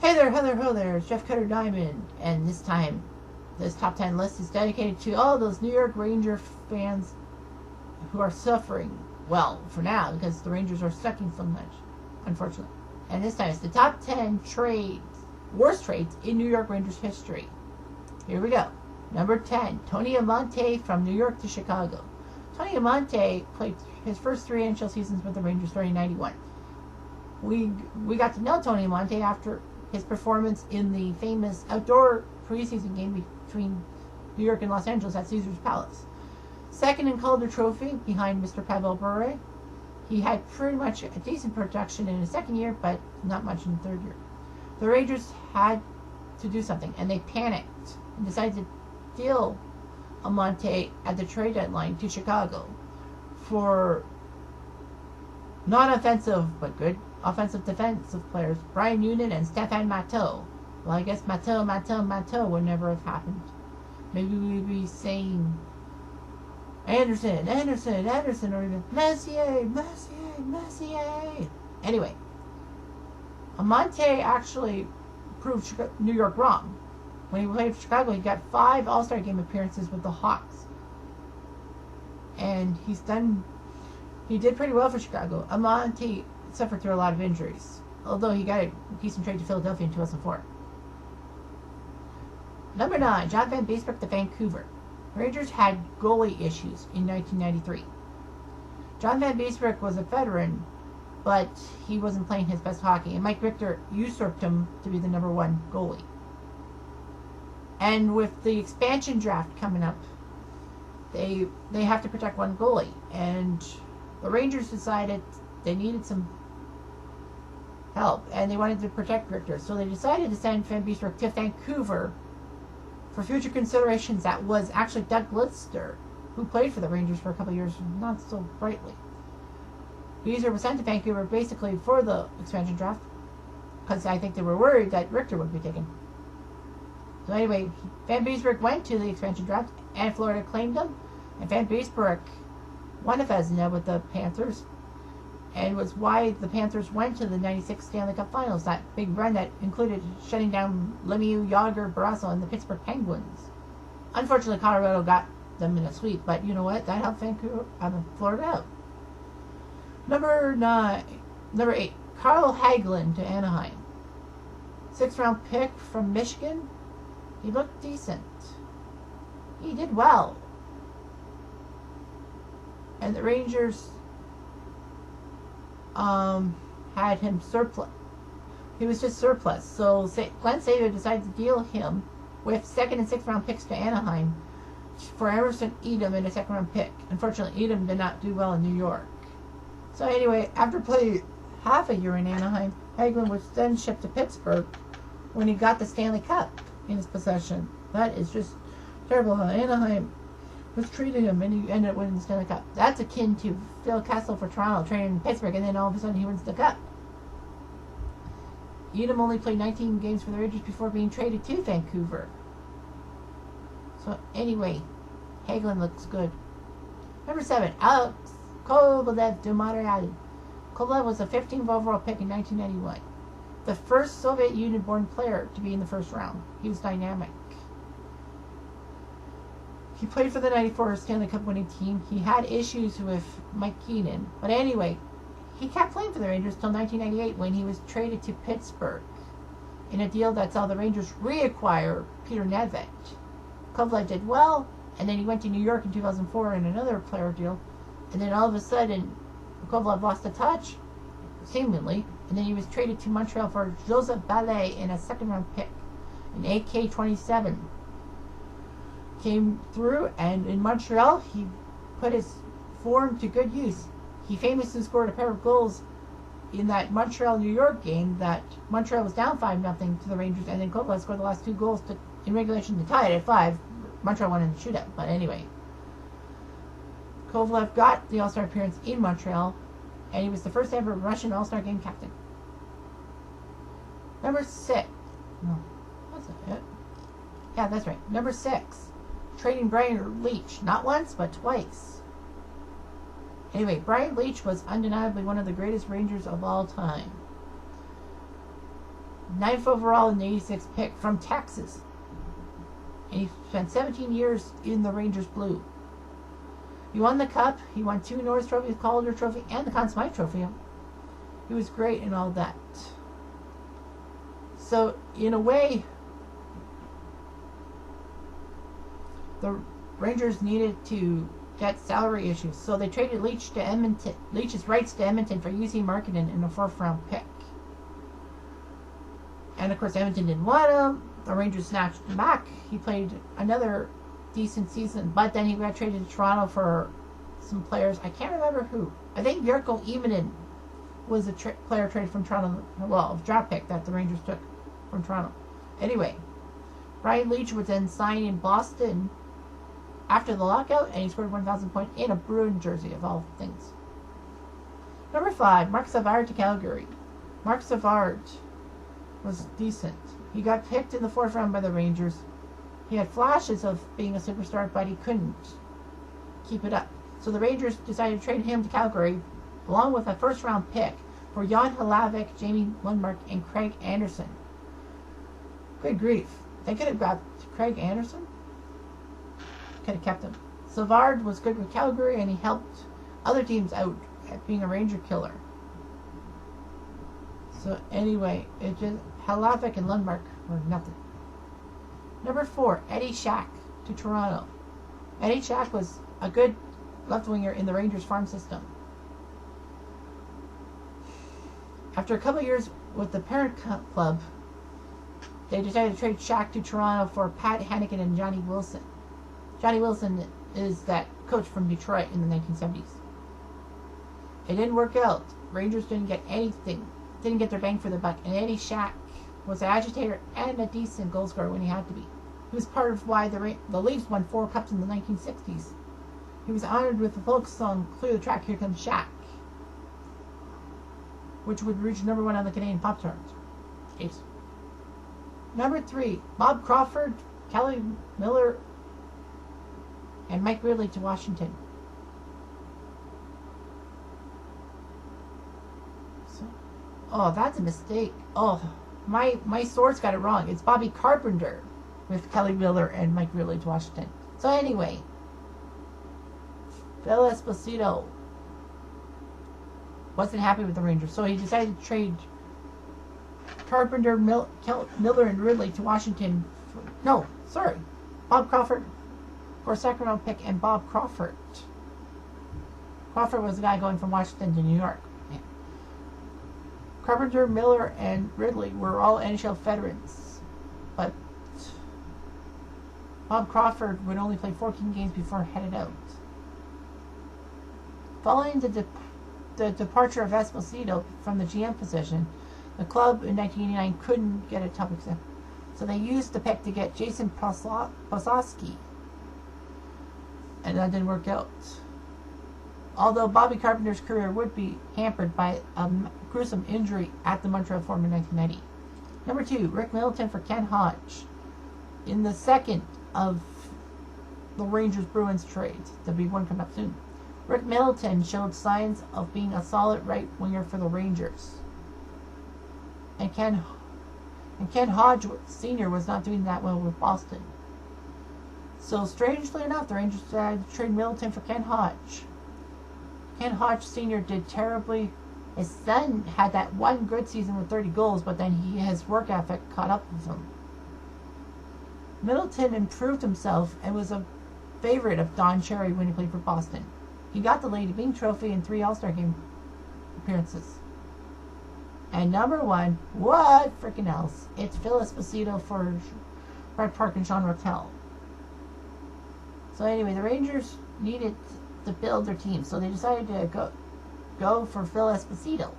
Hey there, hello, hello there, it's Jeff Cutter Diamond, and this time, this top 10 list is dedicated to all those New York Ranger fans who are suffering, well, for now, because the Rangers are sucking so much, unfortunately. And this time, it's the top 10 worst trades in New York Rangers history. Here we go. Number 10, Tony Amonte from New York to Chicago. Tony Amonte played his first 3 NHL seasons with the Rangers starting in 91. We got to know Tony Amonte after his performance in the famous outdoor preseason game between New York and Los Angeles at Caesars Palace. Second in Calder Trophy behind Mr. Pavel Bure. He had pretty much a decent production in his second year, but not much in the third year. The Rangers had to do something, and they panicked and decided to deal Amonte at the trade deadline to Chicago for non-offensive but good offensive defensive players, Brian Noonan and Stefan Matteau. Well, I guess Matteau would never have happened. Maybe we'd be saying Anderson, or even Messier. Anyway, Amonte actually proved New York wrong. When he played for Chicago, he got 5 All-Star Game appearances with the Hawks. And he did pretty well for Chicago. Amonte suffered through a lot of injuries, although he got a decent trade to Philadelphia in 2004. Number 9, John Van Beesbroek to Vancouver. The Rangers had goalie issues in 1993. John Van Beesbroek was a veteran, but he wasn't playing his best hockey, and Mike Richter usurped him to be the number 1 goalie. And with the expansion draft coming up, they have to protect 1 goalie, and the Rangers decided they needed some help, and they wanted to protect Richter, so they decided to send Van Beesbroek to Vancouver for future considerations. That was actually Doug Lister, who played for the Rangers for a couple of years, not so brightly. Beezer was sent to Vancouver basically for the expansion draft, because I think they were worried that Richter would be taken. So anyway, Van Beesbroek went to the expansion draft, and Florida claimed him, and Van Beesbroek won a Vezina with the Panthers, and was why the Panthers went to the 96 Stanley Cup Finals, that big run that included shutting down Lemieux, Yager, Barrasso, and the Pittsburgh Penguins. Unfortunately, Colorado got them in a sweep, but you know what? That helped Florida out. Number 8, Carl Hagelin to Anaheim. 6th-round pick from Michigan. He looked decent. He did well. And the Rangers had him surplus. He was just surplus. So Glenn Sader decided to deal him with 2nd and 6th round picks to Anaheim for Emerson Edom and a 2nd round pick. Unfortunately, Edom did not do well in New York. So anyway, after playing half a year in Anaheim, Hagelin was then shipped to Pittsburgh when he got the Stanley Cup in his possession. That is just terrible how Anaheim was treating him, and he ended up winning the Stanley Cup. That's akin to Phil Kessel for Toronto, training in Pittsburgh, and then all of a sudden he wins the Cup. Edom only played 19 games for the Rangers before being traded to Vancouver. So anyway, Hagelin looks good. Number 7, Alex Kovalev to Montreal. Kovalev was a 15th overall pick in 1991. The first Soviet Union-born player to be in the first round. He was dynamic. He played for the 94 Stanley Cup winning team. He had issues with Mike Keenan. But anyway, he kept playing for the Rangers until 1998 when he was traded to Pittsburgh in a deal that saw the Rangers reacquire Peter Nedved. Kovalev did well, and then he went to New York in 2004 in another player deal. And then all of a sudden, Kovalev lost the touch, seemingly, and then he was traded to Montreal for Joseph Ballet in a 2nd round pick, an AK-27. Came through, and in Montreal, he put his form to good use. He famously scored a pair of goals in that Montreal-New York game that Montreal was down 5-0 to the Rangers, and then Kovalev scored the last 2 goals in regulation to tie it at 5. Montreal won in the shootout, but anyway. Kovalev got the All-Star appearance in Montreal, and he was the first ever Russian All-Star game captain. Number 6. No, that's not it. Yeah, that's right. Number 6. Trading Brian Leetch, not once, but twice. Anyway, Brian Leetch was undeniably one of the greatest Rangers of all time. 9th overall in the 86th pick from Texas. And he spent 17 years in the Rangers blue. He won the Cup. He won 2 Norris Trophies, Calder Trophy, and the Conn Smythe Trophy. He was great in all that. So, in a way, the Rangers needed to get salary issues. So they traded Leach's rights to Edmonton for UC Marketing in a 4th round pick. And of course, Edmonton didn't want him. The Rangers snatched him back. He played another decent season, but then he got traded to Toronto for some players. I can't remember who. I think Jarkko Imanen was a player traded from Toronto. Well, a draft pick that the Rangers took from Toronto. Anyway, Brian Leach was then signed in Boston after the lockout, and he scored 1,000 points in a Bruin jersey, of all things. Number 5, Marc Savard to Calgary. Marc Savard was decent. He got picked in the 4th round by the Rangers. He had flashes of being a superstar, but he couldn't keep it up. So the Rangers decided to trade him to Calgary, along with a 1st round pick for Jan Hlavik, Jamie Lundmark, and Craig Anderson. Good grief. They could have got Craig Anderson. Could have kept him. Savard was good with Calgary, and he helped other teams out at being a Ranger killer. So anyway, it just Hlavik and Lundmark were nothing. Number 4, Eddie Shack to Toronto. Eddie Shack was a good left winger in the Rangers farm system. After a couple of years with the parent club, they decided to trade Shack to Toronto for Pat Hannigan and Johnny Wilson. Johnny Wilson is that coach from Detroit in the 1970s. It didn't work out. Rangers didn't get anything. Didn't get their bang for the buck. And Eddie Shack was an agitator and a decent goal scorer when he had to be. He was part of why the Leafs won 4 cups in the 1960s. He was honored with the folk song Clear the Track, Here Comes Shack, which would reach number 1 on the Canadian pop charts. Number 3, Bob Crawford, Kelly Miller, and Mike Ridley to Washington. Oh, that's a mistake. Oh, my source got it wrong. It's Bobby Carpenter with Kelly Miller and Mike Ridley to Washington. So anyway, Phil Esposito wasn't happy with the Rangers, so he decided to trade Carpenter, Miller, and Ridley to Washington. Bob Crawford for a 2nd round pick, and Bob Crawford. Crawford was the guy going from Washington to New York. Yeah. Carpenter, Miller, and Ridley were all NHL veterans, but Bob Crawford would only play 14 games before headed out. Following the departure of Esposito from the GM position, the club in 1989 couldn't get a top extension, so they used the pick to get Jason Posowski, and that didn't work out. Although Bobby Carpenter's career would be hampered by a gruesome injury at the Montreal Forum in 1990. Number 2, Rick Middleton for Ken Hodge. In the 2nd of the Rangers-Bruins trades, there'll be one coming up soon. Rick Middleton showed signs of being a solid right winger for the Rangers. And Ken Hodge Sr. was not doing that well with Boston. So strangely enough, the Rangers decided to trade Middleton for Ken Hodge. Ken Hodge Sr. did terribly. His son had that one good season with 30 goals, but then his work ethic caught up with him. Middleton improved himself and was a favorite of Don Cherry when he played for Boston. He got the Lady Byng Trophy in 3 All-Star Game appearances. And number 1, what freaking else? It's Phil Esposito for Brad Park and Sean Rotel. So anyway, the Rangers needed to build their team, so they decided to go for Phil Esposito.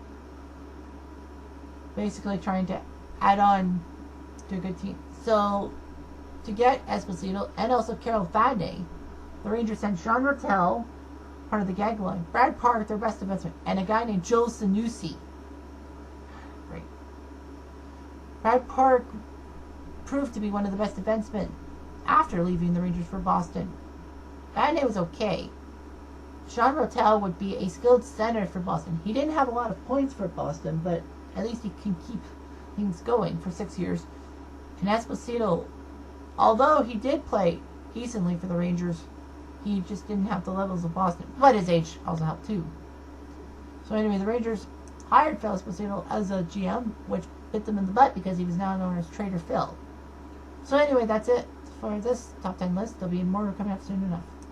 Basically trying to add on to a good team. So to get Esposito and also Carol Fadney, the Rangers sent Sean Rotel, part of the gag line, Brad Park, their best defenseman, and a guy named Joe Sanusi. Great. Brad Park proved to be one of the best defensemen after leaving the Rangers for Boston. Fadney was okay. Sean Rotel would be a skilled center for Boston. He didn't have a lot of points for Boston, but at least he can keep things going for 6 years. And Esposito, although he did play decently for the Rangers, he just didn't have the levels of Boston. But his age also helped too. So anyway, the Rangers hired Phil Esposito as a GM, which bit them in the butt because he was now known as Trader Phil. So anyway, that's it for this top 10 list. There'll be more coming up soon enough.